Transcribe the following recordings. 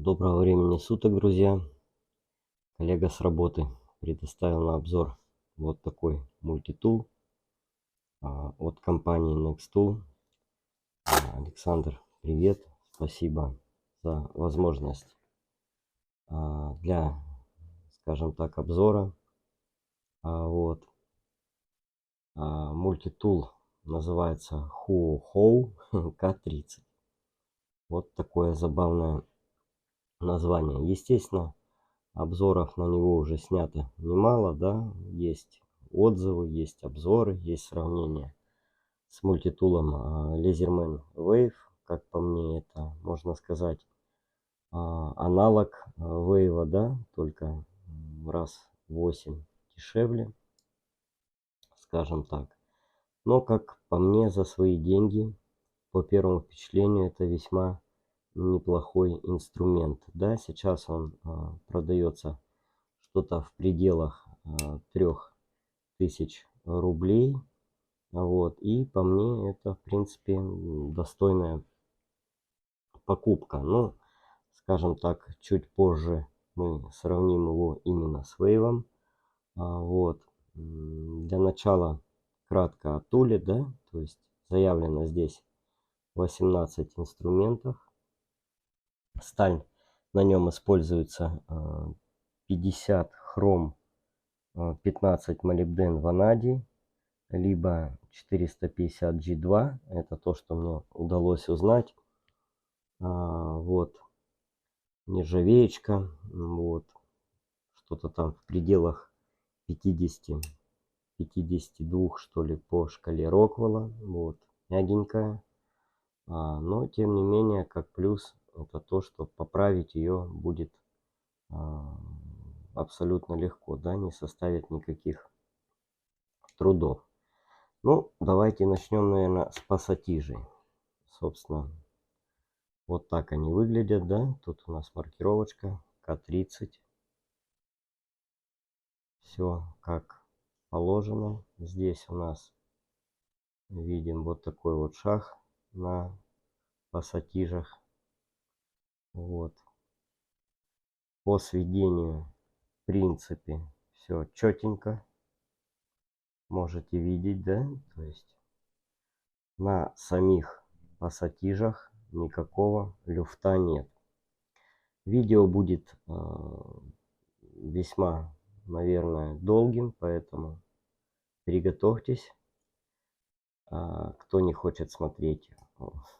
Доброго времени суток, друзья. Коллега с работы предоставил на обзор вот такой мультитул от компании Nextool. Александр, привет. Спасибо за возможность для, скажем так, обзора. Мультитул называется Huohou K30. Вот такое забавное название. Естественно, обзоров на него уже снято немало, да, есть отзывы, есть обзоры, есть сравнение с мультитулом Laserman Wave. Как по мне, это, можно сказать, аналог Wave, да, только раз в 8 дешевле, скажем так. Но, как по мне, за свои деньги, по первому впечатлению, это весьма неплохой инструмент. Да, сейчас он продается что-то в пределах 3000 рублей. Вот. И по мне это, в принципе, достойная покупка. Ну, скажем так, чуть позже мы сравним его именно с Wave. Вот. Для начала кратко о туле, да, то есть заявлено здесь 18 инструментов. Сталь на нем используется 50 хром, 15 молибден ванадий, либо 450 G2. Это то, что мне удалось узнать. Вот. Нержавеечка. Вот. Что-то там в пределах 50-52, что ли, по шкале Роквелла. Вот. Мягенькая. Но, тем не менее, как плюс, это то, что поправить ее будет абсолютно легко. Да, не составит никаких трудов. Ну, давайте начнем, наверное, с пассатижей. Собственно, вот так они выглядят, да. Тут у нас маркировочка К30. Все как положено. Здесь у нас видим вот такой вот шаг на пассатижах. Вот. По сведению, в принципе, все четенько. Можете видеть, да. То есть на самих пассатижах никакого люфта нет. Видео будет весьма, наверное, долгим, поэтому приготовьтесь. Кто не хочет смотреть,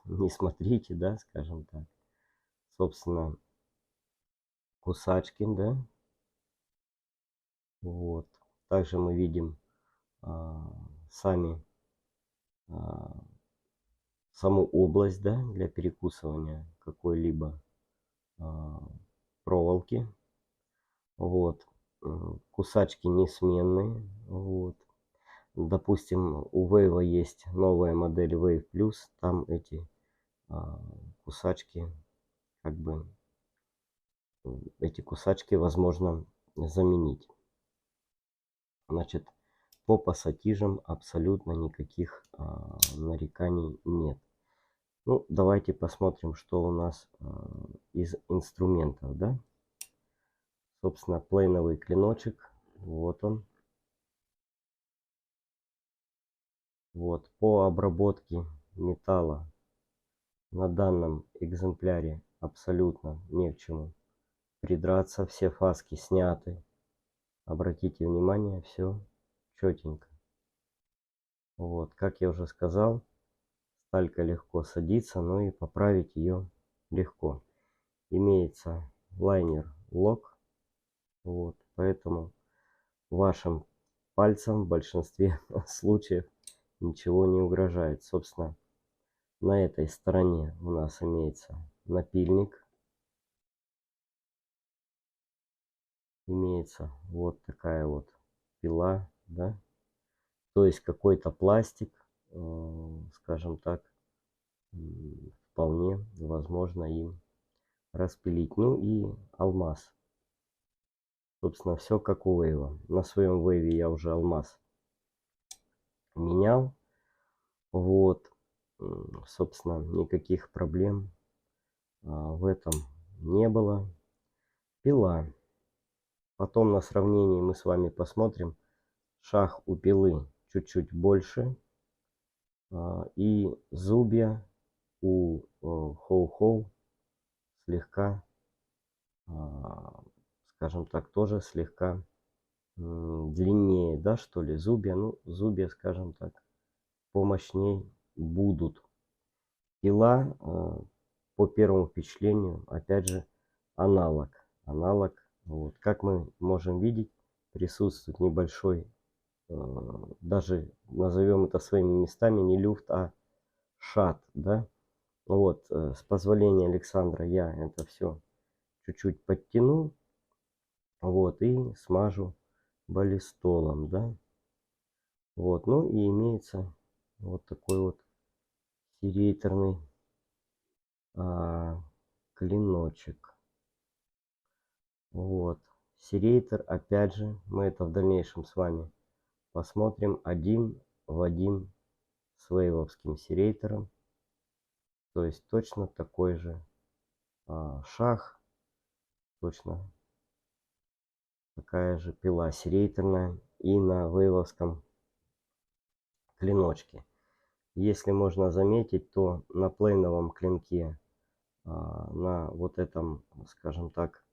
не смотрите, да, скажем так. Собственно, кусачки, да. Вот. Также мы видим саму область, да, для перекусывания какой-либо проволоки. Вот. Кусачки несменные. Вот. Допустим, у Wave есть новая модель Wave Plus. Там эти кусачки, как бы, эти кусачки возможно заменить. Значит, по пассатижам абсолютно никаких нареканий нет. Ну, давайте посмотрим, что у нас из инструментов, да. Собственно, плейновый клиночек. Вот он. Вот, по обработке металла на данном экземпляре абсолютно не к чему придраться. Все фаски сняты. Обратите внимание, все четенько. Вот, как я уже сказал, сталька легко садится, но и поправить ее легко. Имеется лайнер лок. Вот, поэтому вашим пальцам в большинстве случаев ничего не угрожает. Собственно, на этой стороне у нас имеется напильник. Имеется вот такая вот пила, да. То есть какой-то пластик, скажем так, вполне возможно им распилить. Ну и алмаз. Собственно, все как у Wave. На своем Wave я уже алмаз менял. Вот. Собственно, никаких проблем в этом не было. Пила. Потом на сравнении мы с вами посмотрим. Шаг у пилы чуть-чуть больше. И зубья у хоу-хоу слегка, скажем так, тоже слегка длиннее, да, что ли, зубья. Ну, зубья, скажем так, помощней будут. Пила, по первому впечатлению, опять же, аналог. Вот. Как мы можем видеть, присутствует небольшой, даже назовем это своими местами, не люфт, а шат, да. Вот, с позволения Александра я это все чуть-чуть подтяну, вот, и смажу баллистолом, да. Вот, ну и имеется вот такой вот серейторный клиночек. Вот, серейтор, опять же, мы это в дальнейшем с вами посмотрим один в один с вейвовским серейтором. То есть точно такой же шаг, точно такая же пила серейторная и на вейвовском клиночке. Если можно заметить, то на плейновом клинке, на вот этом, скажем так,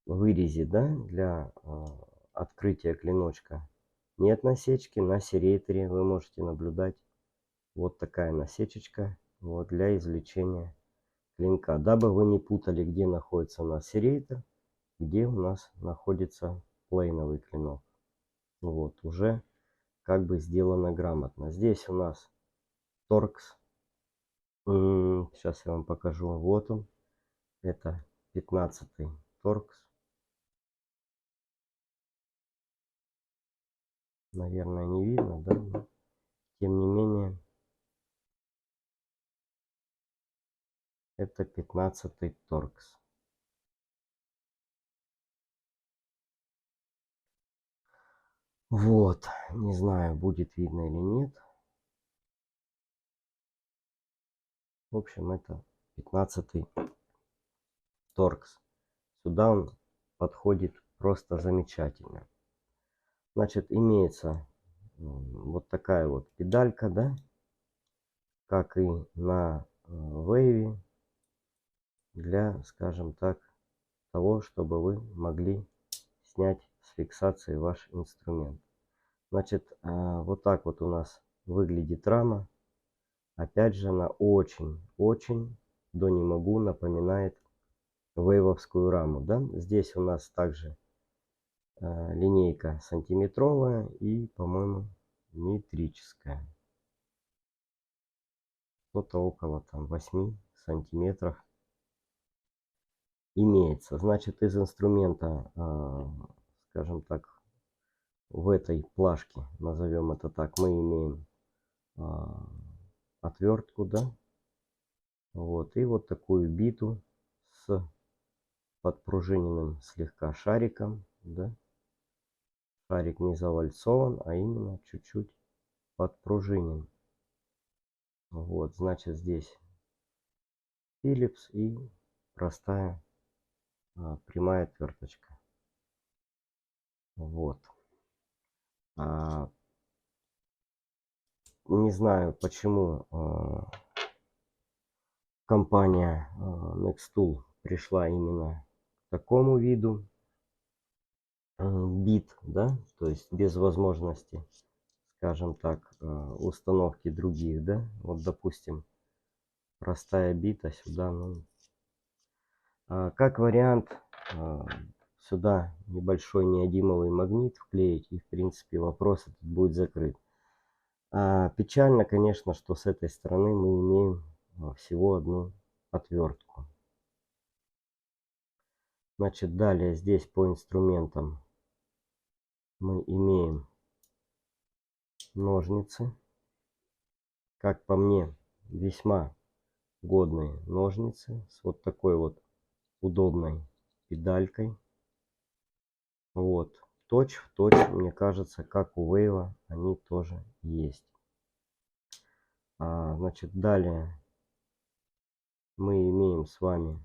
вырезе, да, для открытия клиночка нет насечки. На серейторе вы можете наблюдать вот такая насечечка, вот, для извлечения клинка. Дабы вы не путали, где находится у нас серейтор, где у нас находится плейновый клинок. Вот, уже как бы сделано грамотно. Здесь у нас торкс. Сейчас я вам покажу. Вот он. Это 15-й торкс. Наверное, не видно, да? Но, тем не менее, это 15-й торкс. Вот. Не знаю, будет видно или нет. В общем, это 15-й торкс. Сюда он подходит просто замечательно. Значит, имеется вот такая вот педалька, да, как и на вейве, для, скажем так, того, чтобы вы могли снять с фиксации ваш инструмент. Значит, вот так вот у нас выглядит рама. Опять же, она очень до не могу напоминает вейвовскую раму, да. Здесь у нас также линейка сантиметровая и, по-моему, метрическая. Что-то около там 8 сантиметров имеется. Значит, из инструмента, скажем так, в этой плашке, назовем это так, мы имеем отвертку, да, вот, и вот такую биту с подпружиненным слегка шариком, да. Шарик не завальцован, а именно чуть-чуть подпружинен. Вот, значит, здесь Phillips и простая прямая отверточка. Вот. Не знаю, почему компания Nextool пришла именно к такому виду бит, да, то есть без возможности, скажем так, установки других, да. Вот, допустим, простая бита сюда, ну, как вариант, сюда небольшой неодимовый магнит вклеить, и в принципе вопрос этот будет закрыт. Печально, конечно, что с этой стороны мы имеем всего одну отвертку. Значит, далее здесь по инструментам мы имеем ножницы. Как по мне, весьма годные ножницы с вот такой вот удобной педалькой. Вот, точь в точь, мне кажется, как у Вейва, они тоже есть. Значит, далее мы имеем с вами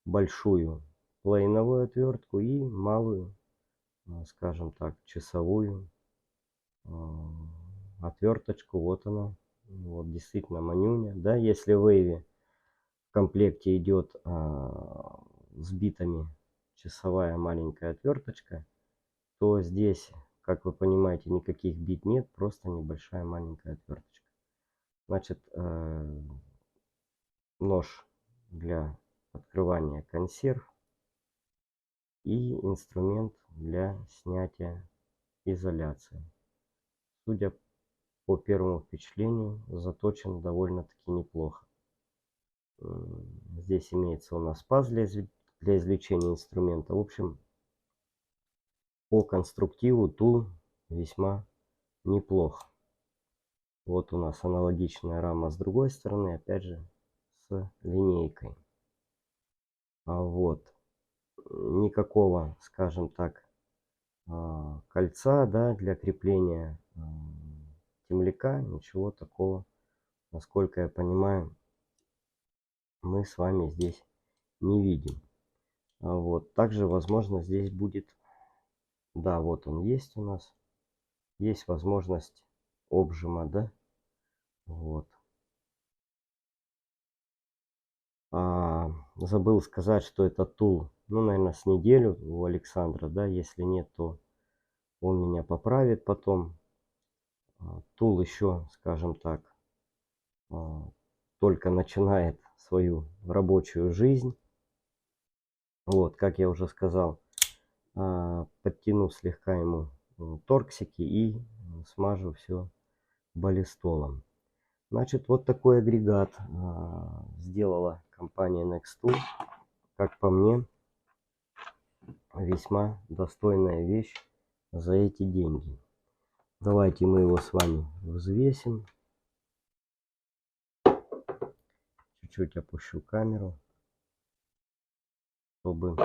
большую плейновую отвертку и малую, скажем так, часовую отверточку. Вот она. Вот действительно манюня. Да, если в Wave в комплекте идет с битами часовая маленькая отверточка, то здесь, как вы понимаете, никаких бит нет, просто небольшая маленькая отверточка. Значит, нож для открывания консерв и инструмент для снятия изоляции. Судя по первому впечатлению, заточен довольно-таки неплохо. Здесь имеется у нас паз для извлечения инструмента. В общем, по конструктиву тул весьма неплох. Вот у нас аналогичная рама с другой стороны, опять же, с линейкой. Вот. Никакого, скажем так, кольца, да, для крепления темляка, ничего такого, насколько я понимаю, мы с вами здесь не видим. Вот. Также, возможно, здесь будет, да, вот он есть у нас, есть возможность обжима, да, вот. Забыл сказать, что это тул, ну, наверное, с неделю у Александра, да, если нет, то он меня поправит потом. Тул еще, скажем так, только начинает свою рабочую жизнь. Вот, как я уже сказал, подтяну слегка ему торксики и смажу все баллистолом. Значит, вот такой агрегат сделала компания Nextool. Как по мне, весьма достойная вещь за эти деньги. Давайте мы его с вами взвесим. Чуть-чуть опущу камеру, чтобы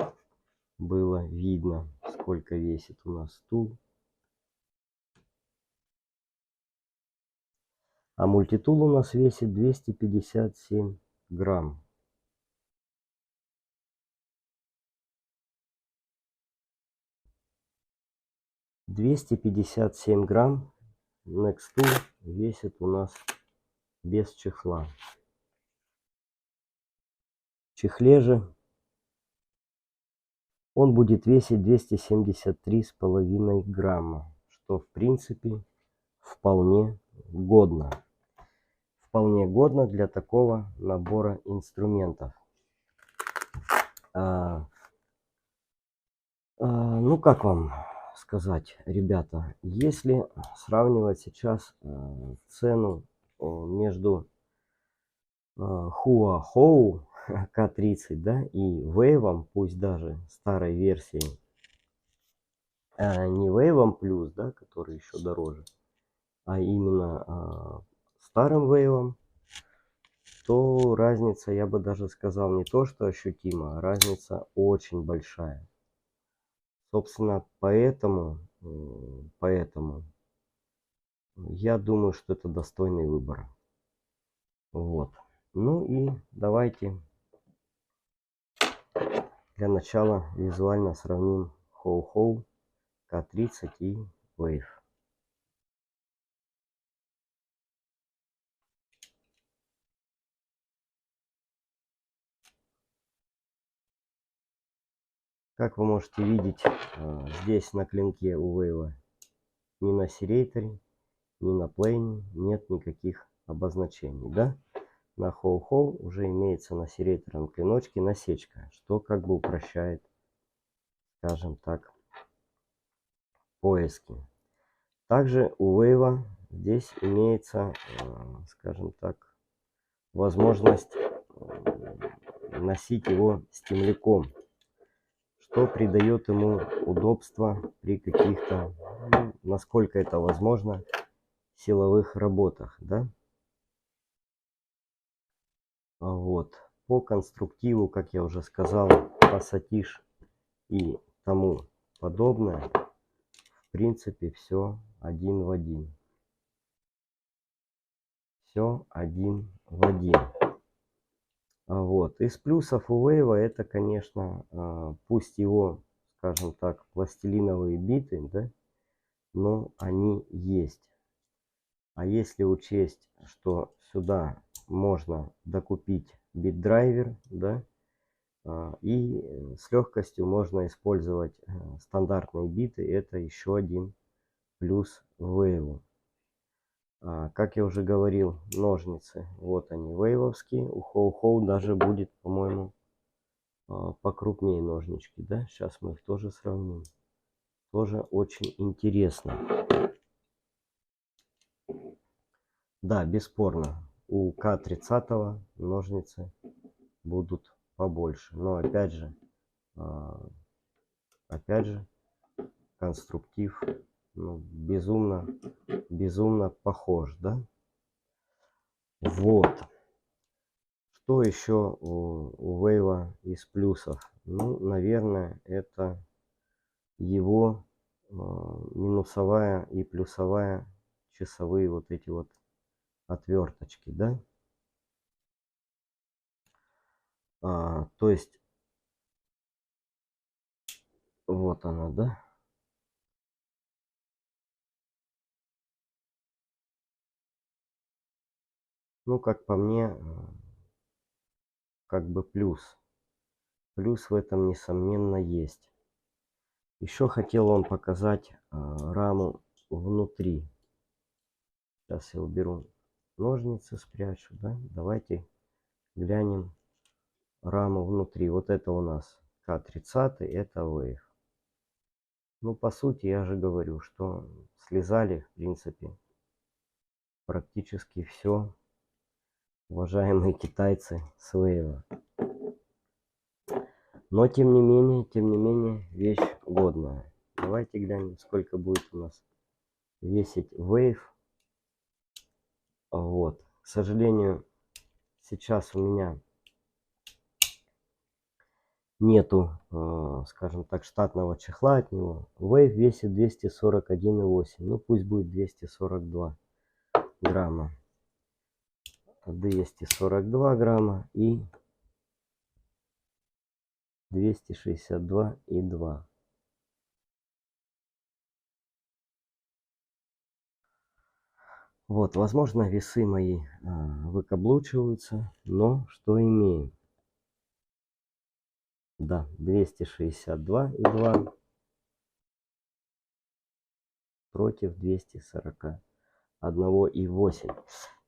было видно, сколько весит у нас стул. А мультитул у нас весит 257 грамм. грамм Nextool весит у нас без чехла. В чехле же он будет весить 273,5 грамма, что в принципе вполне годно. Вполне годно для такого набора инструментов. Ну, как вам сказать, ребята, если сравнивать сейчас цену между Huahou K30, да, и Wave, пусть даже старой версии, не Wave Plus, да, который еще дороже, а именно старым Wave, то разница, я бы даже сказал, не то что ощутима, а разница очень большая. Собственно, поэтому я думаю, что это достойный выбор. Вот. Ну и давайте для начала визуально сравним Huahou K30 и Wave. Как вы можете видеть, здесь на клинке у Wave ни на серейторе, ни на плейне нет никаких обозначений, да? На Huahou уже имеется на серейторном клиночке насечка, что как бы упрощает, скажем так, поиски. Также у Wave здесь имеется, скажем так, возможность носить его с темляком, что придает ему удобства при каких-то, ну, насколько это возможно, силовых работах, да? Вот. По конструктиву, как я уже сказал, пассатиж и тому подобное, в принципе, все один в один. Все один в один. Вот. Из плюсов у Wave это, конечно, пусть его, скажем так, пластилиновые биты, да, но они есть. А если учесть, что сюда можно докупить бит-драйвер, да, и с легкостью можно использовать стандартные биты, это еще один плюс Wave. Как я уже говорил, ножницы, вот они, вейвовские. У Хоу-Хоу даже будет, по-моему, покрупнее ножнички, да? Сейчас мы их тоже сравним. Тоже очень интересно. Да, бесспорно, у К-30 ножницы будут побольше. Но опять же, конструктив, ну, безумно похож, да? Вот. Что еще у Wave из плюсов? Ну, наверное, это его минусовая и плюсовая часовые вот эти вот отверточки, да? То есть, вот она, да? Ну, как по мне, как бы плюс. Плюс в этом, несомненно, есть. Еще хотел вам показать раму внутри. Сейчас я уберу ножницы, спрячу, да? Давайте глянем раму внутри. Вот это у нас К-30, это Wave. Ну, по сути, я же говорю, что слезали, в принципе, практически все, уважаемые китайцы, с Wave. Но, тем не менее, вещь годная. Давайте глянем, сколько будет у нас весить Wave. Вот. К сожалению, сейчас у меня нету, скажем так, штатного чехла от него. Wave весит 241,8. Ну, пусть будет 242 грамма. 242 грамма и 262,2. Вот, возможно, весы мои выкаблучиваются, но что имеем? Да, 262,2 против 241,8.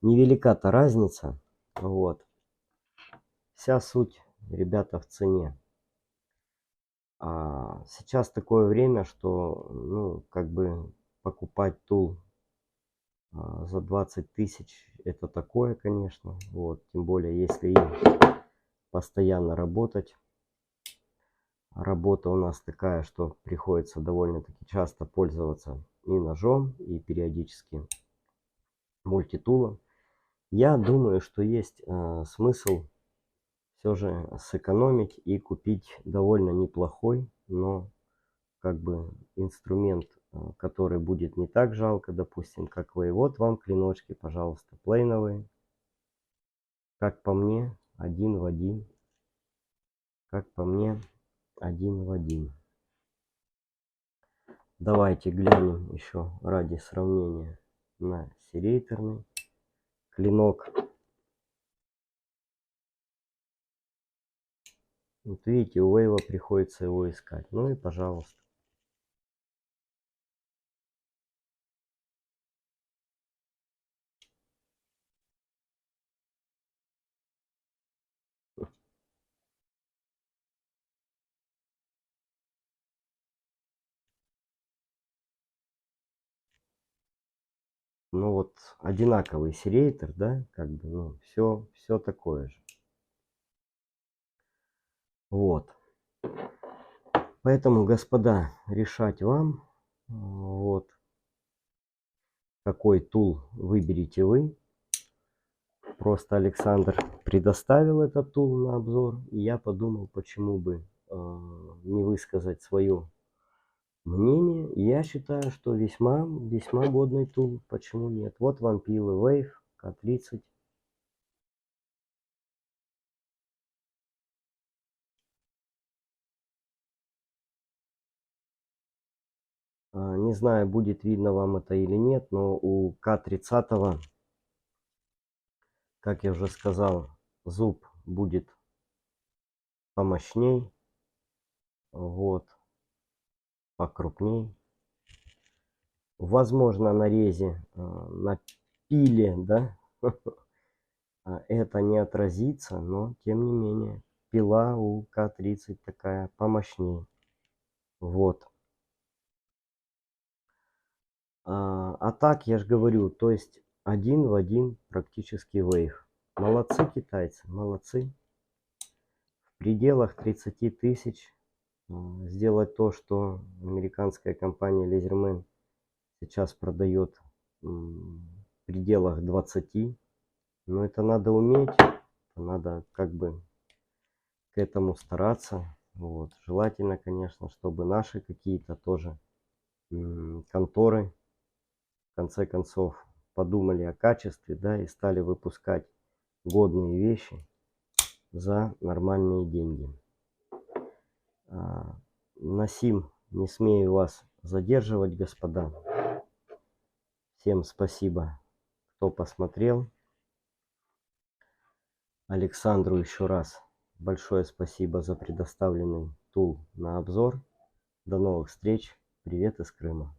Невелика-то разница. Вот. Вся суть, ребята, в цене. Сейчас такое время, что, ну, как бы покупать тул за 20 тысяч, это такое, конечно. Вот, тем более, если им постоянно работать. Работа у нас такая, что приходится довольно-таки часто пользоваться и ножом, и периодически мультитулом. Я думаю, что есть смысл все же сэкономить и купить довольно неплохой, но как бы инструмент, который будет не так жалко, допустим, как вы. Вот вам клиночки, пожалуйста, плейновые. Как по мне, один в один. Как по мне, один в один. Давайте глянем еще ради сравнения на серейторный клинок. Вот видите, у Wave приходится его искать. Ну и пожалуйста. Ну вот одинаковый серейтор, да, как бы, ну, все такое же. Вот. Поэтому, господа, решать вам, вот, какой тул выберете вы. Просто Александр предоставил этот тул на обзор, и я подумал, почему бы не высказать свое мнение. Я считаю, что весьма годный тул, почему нет. Вот вам пилы Wave K30. Не знаю, будет видно вам это или нет, но у К30, как я уже сказал, зуб будет помощней, вот, покрупней. Возможно, на резе, на пиле, да, это не отразится, но тем не менее, пила у К30 такая помощнее. Вот. А так, я же говорю, то есть один в один практически вейв. Молодцы китайцы, молодцы. В пределах 30 тысяч сделать то, что американская компания Laserman сейчас продает в пределах 20. Но это надо уметь, надо как бы к этому стараться. Вот. Желательно, конечно, чтобы наши какие-то тоже конторы в конце концов подумали о качестве, да, и стали выпускать годные вещи за нормальные деньги. На сим не смею вас задерживать, господа. Всем спасибо, кто посмотрел. Александру еще раз большое спасибо за предоставленный тул на обзор. До новых встреч. Привет из Крыма.